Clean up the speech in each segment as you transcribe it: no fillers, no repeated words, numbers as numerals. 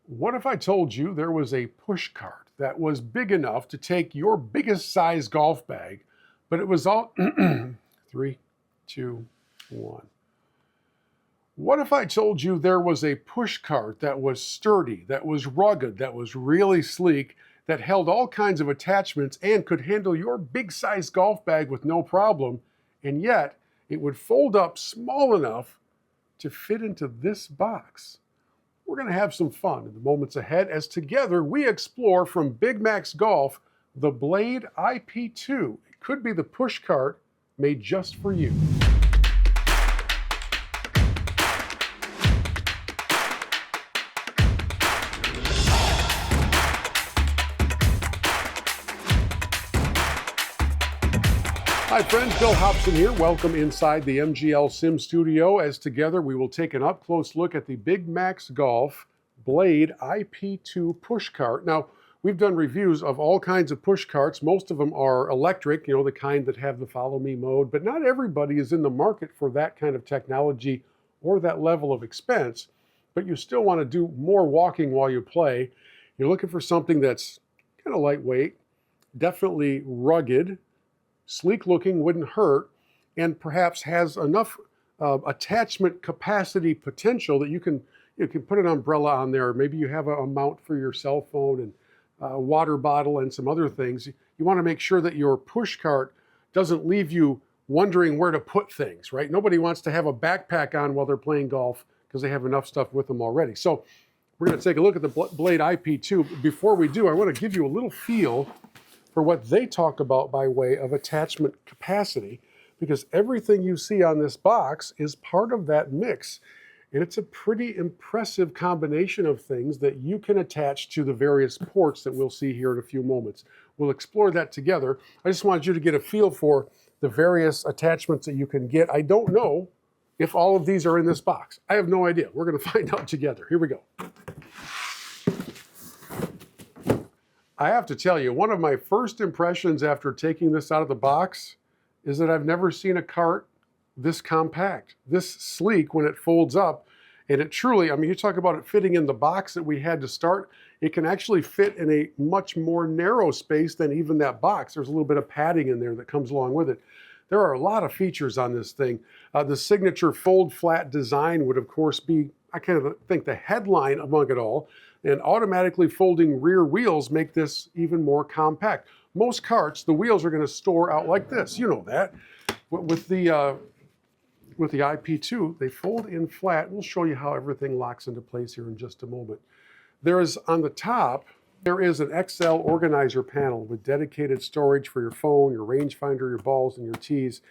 What if I told you there was a push cart that was big enough to take your biggest size golf bag, but it was all 3, 2, 1. What if I told you there was a push cart that was sturdy, that was rugged, that was really sleek, that held all kinds of attachments and could handle your big size golf bag with no problem, and yet it would fold up small enough to fit into this box? We're going to have some fun in the moments ahead as together we explore from Big Mac's Golf the Blade IP2. It could be the push cart made just for you. Hi friends, Bill Hobson here. Welcome inside the MGL Sim Studio as together we will take an up-close look at the Big Mac's Golf Blade IP2 push cart. Now, we've done reviews of all kinds of push carts. Most of them are electric, the kind that have the follow me mode, but not everybody is in the market for that kind of technology or that level of expense, but you still want to do more walking while you play. You're looking for something that's kind of lightweight, definitely rugged, sleek looking, wouldn't hurt, and perhaps has enough attachment capacity potential that you can put an umbrella on there. Maybe you have a mount for your cell phone and a water bottle and some other things. You want to make sure that your push cart doesn't leave you wondering where to put things, right? Nobody wants to have a backpack on while they're playing golf because they have enough stuff with them already. So we're going to take a look at the Blade IP2. Before we do, I want to give you a little feel for what they talk about by way of attachment capacity, because everything you see on this box is part of that mix. And it's a pretty impressive combination of things that you can attach to the various ports that we'll see here in a few moments. We'll explore that together. I just wanted you to get a feel for the various attachments that you can get. I don't know if all of these are in this box. I have no idea. We're going to find out together. Here we go. I have to tell you, one of my first impressions after taking this out of the box is that I've never seen a cart this compact, this sleek when it folds up. And it truly, you talk about it fitting in the box that we had to start, it can actually fit in a much more narrow space than even that box. There's a little bit of padding in there that comes along with it. There are a lot of features on this thing. The signature fold flat design would of course be, I kind of think, the headline among it all. And automatically folding rear wheels make this even more compact. Most carts, the wheels are going to store out like this. You know that. With the IP2, they fold in flat. We'll show you how everything locks into place here in just a moment. There is, on the top, there is an XL organizer panel with dedicated storage for your phone, your rangefinder, your balls, and your tees,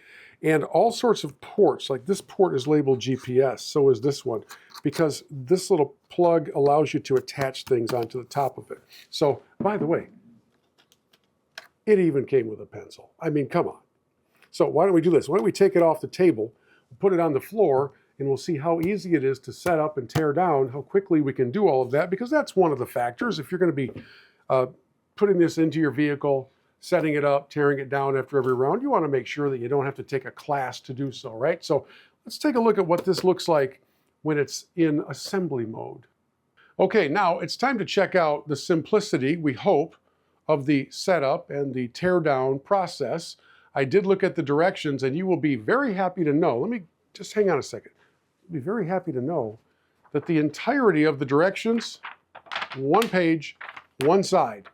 and all sorts of ports. Like this port is labeled GPS, so is this one, because this little plug allows you to attach things onto the top of it. So, by the way, it even came with a pencil. Come on. So why don't we do this? Why don't we take it off the table, put it on the floor, and we'll see how easy it is to set up and tear down, how quickly we can do all of that, because that's one of the factors. If you're going to be putting this into your vehicle, setting it up, tearing it down after every round, you want to make sure that you don't have to take a class to do so, right? So let's take a look at what this looks like when it's in assembly mode. Okay, now it's time to check out the simplicity, we hope, of the setup and the teardown process. I did look at the directions, and you will be very happy to know, let me just hang on a second. You'll be very happy to know that the entirety of the directions, one page, one side.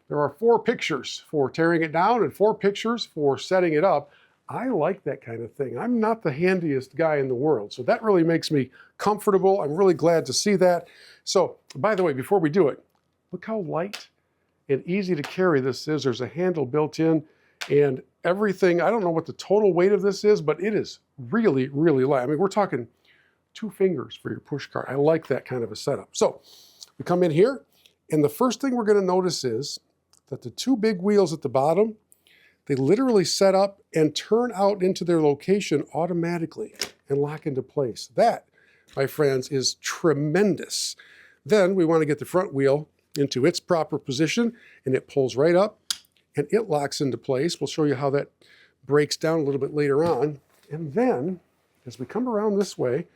There are 4 pictures for tearing it down and 4 pictures for setting it up. I like that kind of thing. I'm not the handiest guy in the world, so that really makes me comfortable. I'm really glad to see that. So, by the way, before we do it, look how light and easy to carry this is. There's a handle built in, and everything, I don't know what the total weight of this is, but it is really, really light. We're talking 2 fingers for your push cart. I like that kind of a setup. So, we come in here, and the first thing we're going to notice is that the 2 big wheels at the bottom, they literally set up and turn out into their location automatically and lock into place. That, my friends, is tremendous. Then we want to get the front wheel into its proper position, and it pulls right up and it locks into place. We'll show you how that breaks down a little bit later on. And then, as we come around this way,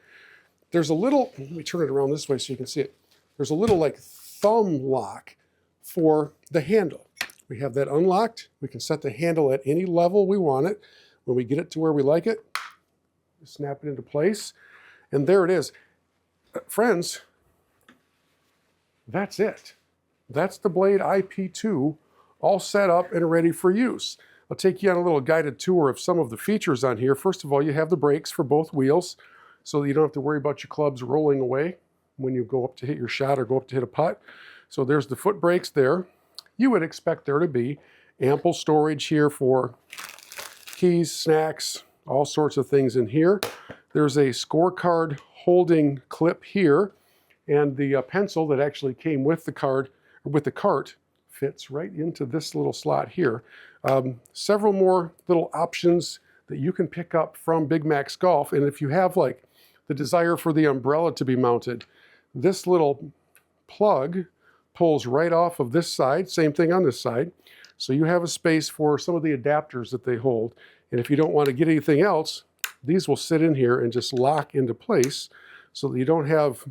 there's a little, let me turn it around this way so you can see it. there's a little like thumb lock for the handle. We have that unlocked. We can set the handle at any level we want it. When we get it to where we like it, snap it into place. And there it is. Friends, that's it. That's the Blade IP2 all set up and ready for use. I'll take you on a little guided tour of some of the features on here. First of all, you have the brakes for both wheels so that you don't have to worry about your clubs rolling away when you go up to hit your shot or go up to hit a putt. So there's the foot brakes there. You would expect there to be ample storage here for keys, snacks, all sorts of things in here. There's a scorecard holding clip here, and the pencil that actually came with the cart fits right into this little slot here. Several more little options that you can pick up from Big Max Golf, and if you have like the desire for the umbrella to be mounted, this little plug pulls right off of this side, same thing on this side. So you have a space for some of the adapters that they hold. And if you don't want to get anything else, these will sit in here and just lock into place so that you don't have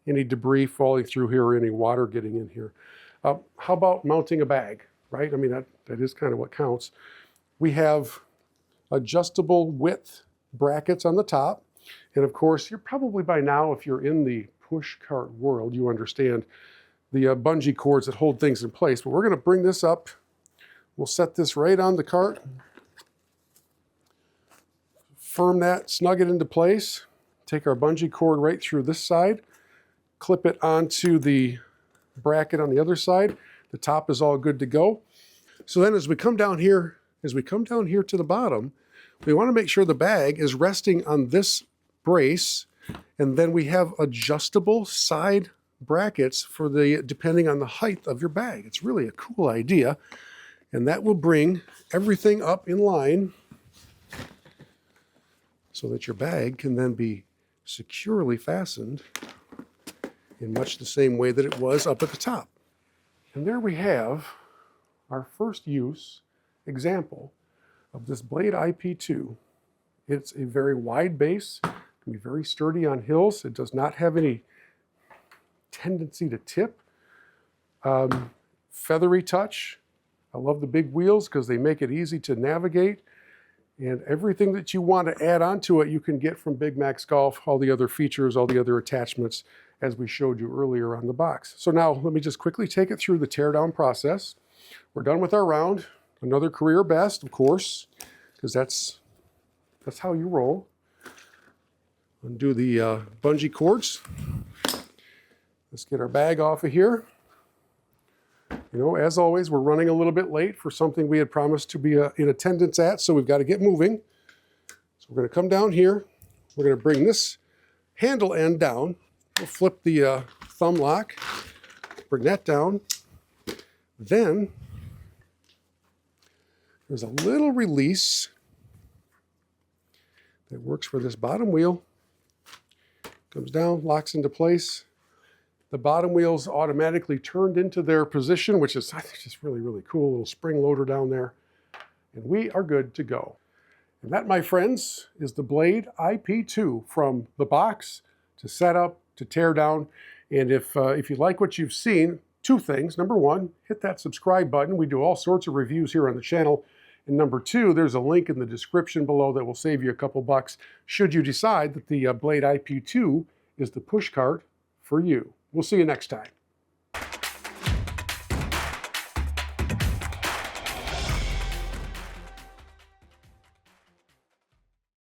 any debris falling through here or any water getting in here. How about mounting a bag, right? I mean, that is kind of what counts. We have adjustable width brackets on the top. And of course, you're probably by now, if you're in the push cart world, you understand the bungee cords that hold things in place. But we're going to bring this up. We'll set this right on the cart. Firm that, snug it into place. Take our bungee cord right through this side. Clip it onto the bracket on the other side. The top is all good to go. So then as we come down here to the bottom, we want to make sure the bag is resting on this brace, and then we have adjustable side brackets for depending on the height of your bag. It's really a cool idea, and that will bring everything up in line so that your bag can then be securely fastened in much the same way that it was up at the top. And there we have our first use example of this Blade IP2. It's a very wide base, can be very sturdy on hills. It does not have any tendency to tip. Feathery touch. I love the big wheels because they make it easy to navigate. And everything that you want to add onto it, you can get from Big Max Golf, all the other features, all the other attachments, as we showed you earlier on the box. So now let me just quickly take it through the teardown process. We're done with our round. Another career best, of course, because that's how you roll. Undo the bungee cords. Let's get our bag off of here. You know, as always, we're running a little bit late for something we had promised to be in attendance at, so we've got to get moving. So we're going to come down here. We're going to bring this handle end down. We'll flip the thumb lock, bring that down. Then there's a little release that works for this bottom wheel. Comes down, locks into place. The bottom wheel's automatically turned into their position, which is, I think, just really, really cool. A little spring loader down there. And we are good to go. And that, my friends, is the Blade IP2, from the box to setup to tear down. And if you like what you've seen, two things. Number one, hit that subscribe button. We do all sorts of reviews here on the channel. And number two, there's a link in the description below that will save you a couple bucks should you decide that the Blade IP2 is the push cart for you. We'll see you next time.